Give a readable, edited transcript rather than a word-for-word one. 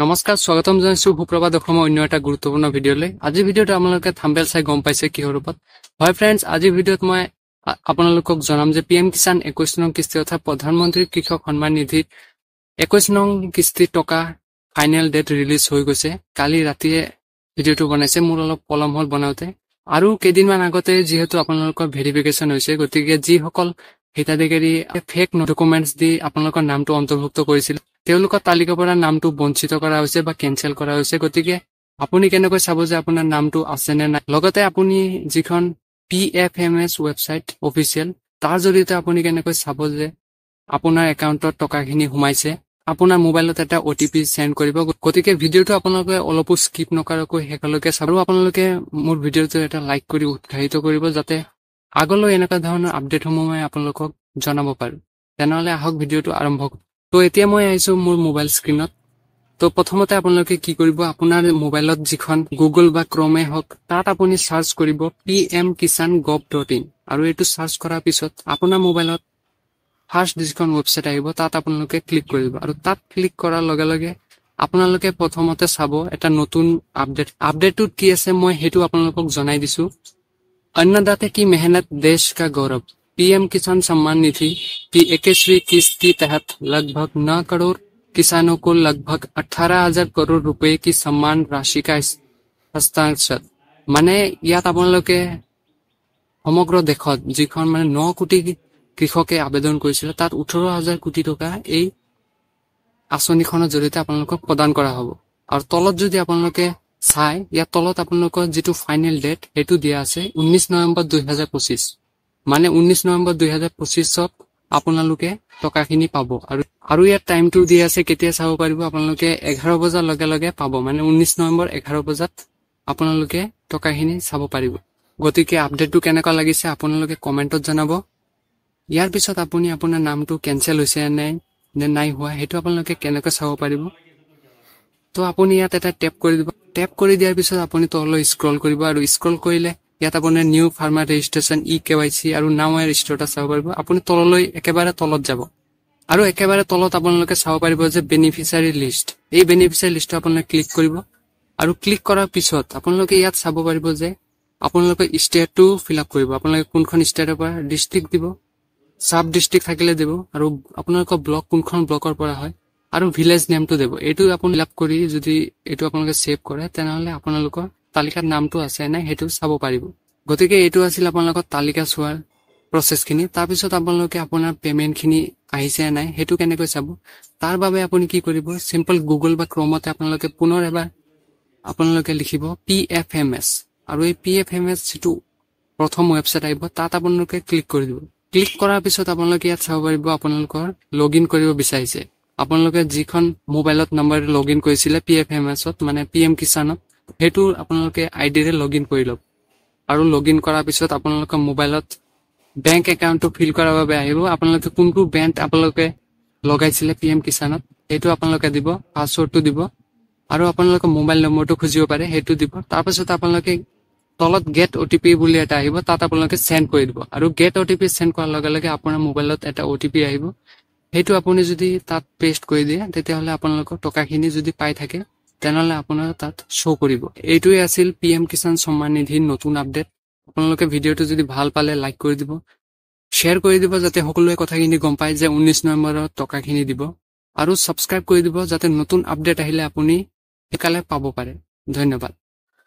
নমস্কাৰ স্বাগতম জনাইছো সুপ্ৰভাত অসমৰ অন্য এটা গুৰুত্বপূৰ্ণ ভিডিঅ'লৈ। আজি ভিডিঅ'ত আপোনালোকে থাম্বনেল চাই গম পাইছে কিহৰ ওপৰত। হয় ফ্ৰেণ্ডছ, আজি ভিডিঅ'ত মই আপোনালোকক জনাম যে পিএম কিষাণ 21 নং কিস্তি অৰ্থাৎ প্ৰধানমন্ত্ৰী কৃষক সন্মান নিধি 21 নং কিস্তি টকা ফাইনেল ডেট ৰিলিজ হৈ গৈছে। কালি ৰাতিয়ে ভিডিঅ'টো বনাইছে, মোৰ অলপ পলম হ'ল বনাওঁতে। আৰু কেইদিনমান আগতে যিহেতু আপোনালোকৰ ভেৰিফিকেশ্যন হৈছে, গতিকে যিসকল হিতাধিকাৰী ফেক ডকুমেণ্টছ দি আপোনালোকৰ নামটো অন্তৰ্ভুক্ত কৰিছিল তেওঁলোকৰ তালিকাৰ পৰা নামটো বঞ্চিত কৰা হৈছে বা কেনচেল কৰা হৈছে। গতিকে আপুনি কেনেকৈ চাব যে আপোনাৰ নামটো আছে নে নাই। লগতে আপুনি যিখন PFMS ৱেবছাইট অফিচিয়েল, তাৰ জৰিয়তে আপুনি কেনেকৈ চাব যে আপোনাৰ একাউণ্টত টকাখিনি সোমাইছে। আপোনাৰ মোবাইলত এটা OTP চেণ্ড কৰিব। গতিকে ভিডিঅ'টো আপোনালোকে অলপো স্কিপ নকৰাকৈ শেষলৈকে চাব। আৰু আপোনালোকে মোৰ ভিডিঅ'টো এটা লাইক কৰি উৎসাহিত কৰিব, যাতে আগলৈ এনেকুৱা ধৰণৰ আপডেটসমূহ মই আপোনালোকক জনাব পাৰো। তেনেহ'লে আহক ভিডিঅ'টো আৰম্ভ কৰোঁ। তো এতিয়া মই আহিছো মোৰ মোবাইল স্ক্ৰীনত। তো প্ৰথমতে আপোনালোকে কি কৰিব, আপোনাৰ মোবাইলত যিখন গুগল বা ক্ৰমে হওক তাত আপুনি সাৰ্চ কৰিব pmkisan.gov.in আৰু এইটো সাৰ্চ কৰাৰ পিছত আপোনাৰ মোবাইলত ফাৰ্ষ্ট যিখন ৱেবছাইট আহিব তাত আপোনালোকে ক্লিক কৰিব। আৰু তাত ক্লিক কৰাৰ লগে লগে আপোনালোকে প্ৰথমতে চাব এটা নতুন আপডেটটোত কি আছে মই সেইটো আপোনালোকক জনাই দিছো। अन्नदाता की मेहनत देश का गौरव। पीएम किसान सम्मान निधि की 21वीं किस्त के तहत लगभग 9 करोड़ किसानों को लगभग 18,000 करोड़ रुपए की सम्मान राशि का हस्तांतरण। माने ইয়াত আপোনালোকে সমগ্ৰ দেশত যিখন 9 কোটি কৃষকে আবেদন কৰিছিল তাত 18,000 কোটি টকা এই আঁচনিখনৰ জৰিয়তে আপোনালোকক প্ৰদান কৰা হ'ব। আৰু তলত যদি আপোনালোকে চাই, ইয়াত তলত আপোনালোকৰ যিটো ফাইনেল ডেট সেইটো দিয়া আছে 19 নৱেম্বৰ 2025। মানে 19 নৱেম্বৰ 2025ত আপোনালোকে টকাখিনি পাব। আৰু ইয়াত টাইমটো দিয়া আছে কেতিয়া চাব পাৰিব, আপোনালোকে 11 বজাৰ লগে লগে পাব। মানে 19 নৱেম্বৰ 11 বজাত আপোনালোকে টকাখিনি চাব পাৰিব। গতিকে আপডেটটো কেনেকুৱা লাগিছে আপোনালোকে কমেণ্টত জনাব। ইয়াৰ পিছত আপুনি আপোনাৰ নামটো কেনচেল হৈছে নে নাই হোৱা সেইটো আপোনালোকে কেনেকৈ চাব পাৰিব। তো আপুনি ইয়াত এটা টেপ কৰি দিব। টেপ কৰি দিয়াৰ পিছত আপুনি তললৈ স্ক্ৰল কৰিব, আৰু স্ক্ৰল কৰিলে ইয়াত আপোনাৰ নিউ ফাৰ্মাৰ ৰেজিষ্ট্ৰেশ্যন EKYC আৰু নাও ৰেজিষ্টাৰটা চাব পাৰিব। আপুনি তললৈ একেবাৰে তলত যাব, আৰু একেবাৰে তলত আপোনালোকে চাব পাৰিব যে বেনিফিচিয়াৰী লিষ্ট। এই বেনিফিচিয়াৰী লিষ্টটো আপোনালোকে ক্লিক কৰিব, আৰু ক্লিক কৰাৰ পিছত আপোনালোকে ইয়াত চাব পাৰিব যে আপোনালোকে ষ্টেটটো ফিল আপ কৰিব। আপোনালোকে কোনখন ষ্টেটৰ পৰা ডিষ্ট্ৰিক্ট দিব, সাব ডিষ্ট্ৰিক্ট থাকিলে দিব, আৰু আপোনালোকৰ ব্লক কোনখন ব্লকৰ পৰা হয়, আৰু ভিলেজ নেমটো দিব। এইটো আপুনি ফিল আপ কৰি যদি এইটো আপোনালোকে সেভ কৰে তেনেহ'লে আপোনালোকৰ তালিকাত নামটো আছে নাই সেইটো চাব পাৰিব। গতিকে এইটো আছিল আপোনালোকৰ তালিকা চোৱাৰ প্ৰচেছখিনি। তাৰপিছত আপোনালোকে আপোনাৰ পেমেণ্টখিনি আহিছে নাই সেইটো কেনেকৈ চাব, তাৰ বাবে আপুনি কি কৰিব, চিম্পল গুগল বা ক্ৰমতে আপোনালোকে পুনৰ এবাৰ আপোনালোকে লিখিব PFMS, আৰু এই PFMS যিটো প্ৰথম ৱেবছাইট আহিব তাত আপোনালোকে ক্লিক কৰি দিব। ক্লিক কৰাৰ পিছত আপোনালোকে ইয়াত চাব পাৰিব আপোনালোকৰ লগ ইন কৰিব বিচাৰিছে। আপোনালোকে যিখন মোবাইলত নম্বৰ লগ ইন কৰিছিলে PFMSত মানে PM কিষাণত, সেইটো আপোনালোকে আইডিৰে লগ ইন কৰি লওক। আৰু লগ ইন কৰাৰ পিছত আপোনালোকৰ মোবাইলত বেংক একাউণ্টটো ফিল কৰাৰ বাবে আহিব। আপোনালোকে কোনটো বেংক আপোনালোকে লগাইছিলে PM কিষাণত সেইটো আপোনালোকে দিব, পাছৱৰ্ডটো দিব, আৰু আপোনালোকৰ মোবাইল নম্বৰটো খুজিব পাৰে সেইটো দিব। তাৰপিছত আপোনালোকে তলত গেট OTP বুলি এটা আহিব, তাত আপোনালোকে চেণ্ড কৰি দিব। আৰু গেট OTP চেণ্ড কৰাৰ লগে লগে আপোনাৰ মোবাইলত এটা OTP আহিব। সেইটো আপুনি যদি তাত পেষ্ট কৰি দিয়ে তেতিয়াহ'লে আপোনালোকৰ টকাখিনি যদি পাই থাকে তেনেহ'লে আপোনাৰ তাত শ্ব' কৰিব। এইটোৱে আছিল PM কিষাণ সম্মান নিধিৰ নতুন আপডেট। আপোনালোকে ভিডিঅ'টো যদি ভাল পালে লাইক কৰি দিব, শ্বেয়াৰ কৰি দিব, যাতে সকলোৱে কথাখিনি গম পায় যে 19 নৱেম্বৰত টকাখিনি দিব, আৰু ছাবস্ক্ৰাইব কৰি দিব যাতে নতুন আপডেট আহিলে আপুনি সোনকালে পাব পাৰে। ধন্যবাদ।